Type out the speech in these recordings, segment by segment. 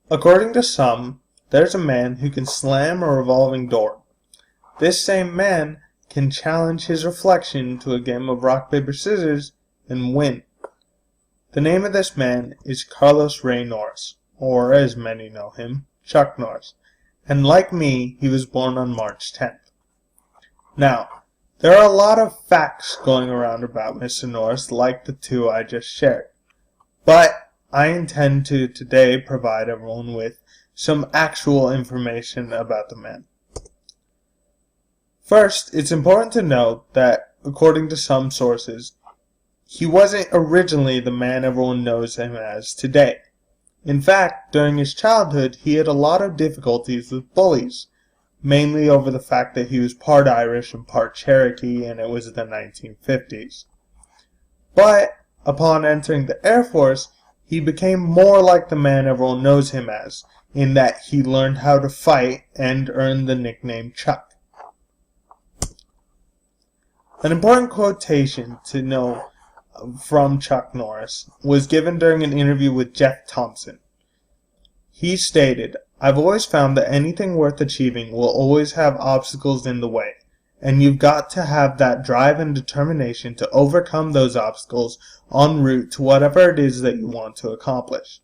According to some, there's a man who can slam a revolving door. This same man can challenge his reflection to a game of rock, paper, scissors and win. The name of this man is Carlos Ray Norris, or as many know him, Chuck Norris, and like me, he was born on March 10th. Now, there are a lot of facts going around about Mr. Norris, like the two I just shared, but I intend to today provide everyone with some actual information about the man. First, it's important to note that, according to some sources, he wasn't originally the man everyone knows him as today. In fact, during his childhood, he had a lot of difficulties with bullies, mainly over the fact that he was part Irish and part Cherokee, and it was the 1950s. But, upon entering the Air Force, he became more like the man everyone knows him as, in that he learned how to fight and earned the nickname Chuck. An important quotation to know from Chuck Norris was given during an interview with Jeff Thompson. He stated, "I've always found that anything worth achieving will always have obstacles in the way, and you've got to have that drive and determination to overcome those obstacles en route to whatever it is that you want to accomplish."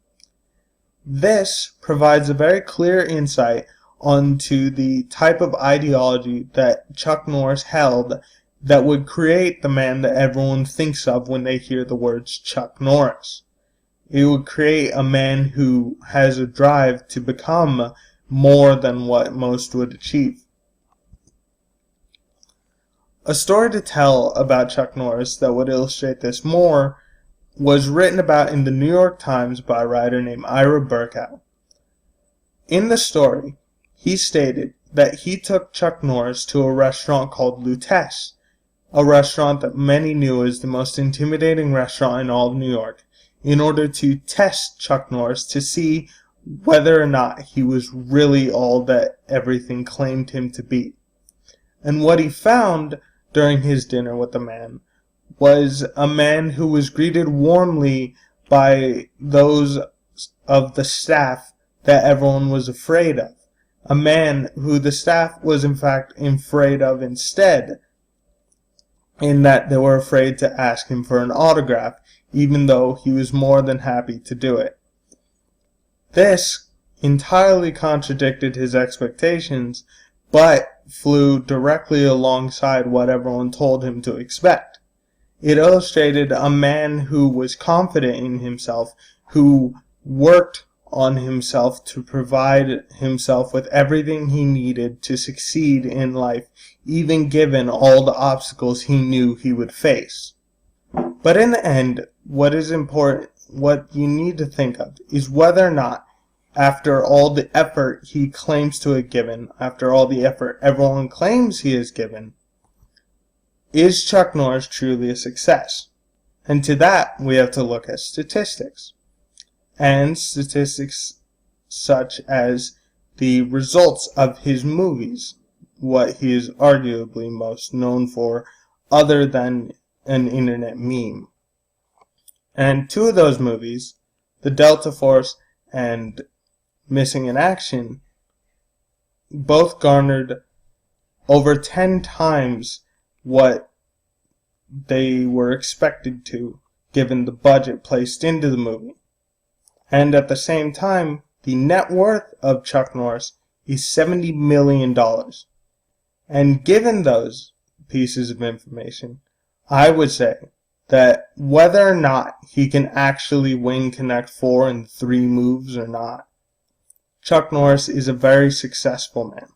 This provides a very clear insight onto the type of ideology that Chuck Norris held that would create the man that everyone thinks of when they hear the words Chuck Norris. It would create a man who has a drive to become more than what most would achieve. A story to tell about Chuck Norris that would illustrate this more was written about in the New York Times by a writer named Ira Burkow. In the story, he stated that he took Chuck Norris to a restaurant called Lutèce, a restaurant that many knew as the most intimidating restaurant in all of New York, in order to test Chuck Norris to see whether or not he was really all that everything claimed him to be. And what he found during his dinner with the man was a man who was greeted warmly by those of the staff that everyone was afraid of. A man who the staff was in fact afraid of instead, in that they were afraid to ask him for an autograph, even though he was more than happy to do it. This entirely contradicted his expectations, but flew directly alongside what everyone told him to expect. It illustrated a man who was confident in himself, who worked on himself to provide himself with everything he needed to succeed in life, even given all the obstacles he knew he would face. But in the end, what is important, what you need to think of, is whether or not, after all the effort he claims to have given, after all the effort everyone claims he has given, is Chuck Norris truly a success? And to that, we have to look at statistics. And statistics such as the results of his movies, what he is arguably most known for, other than an internet meme. And two of those movies, The Delta Force and Missing in Action, both garnered over 10 times what they were expected to, given the budget placed into the movie. And at the same time, the net worth of Chuck Norris is $70 million. And given those pieces of information, I would say that whether or not he can actually win Connect 4 in 3 moves or not, Chuck Norris is a very successful man.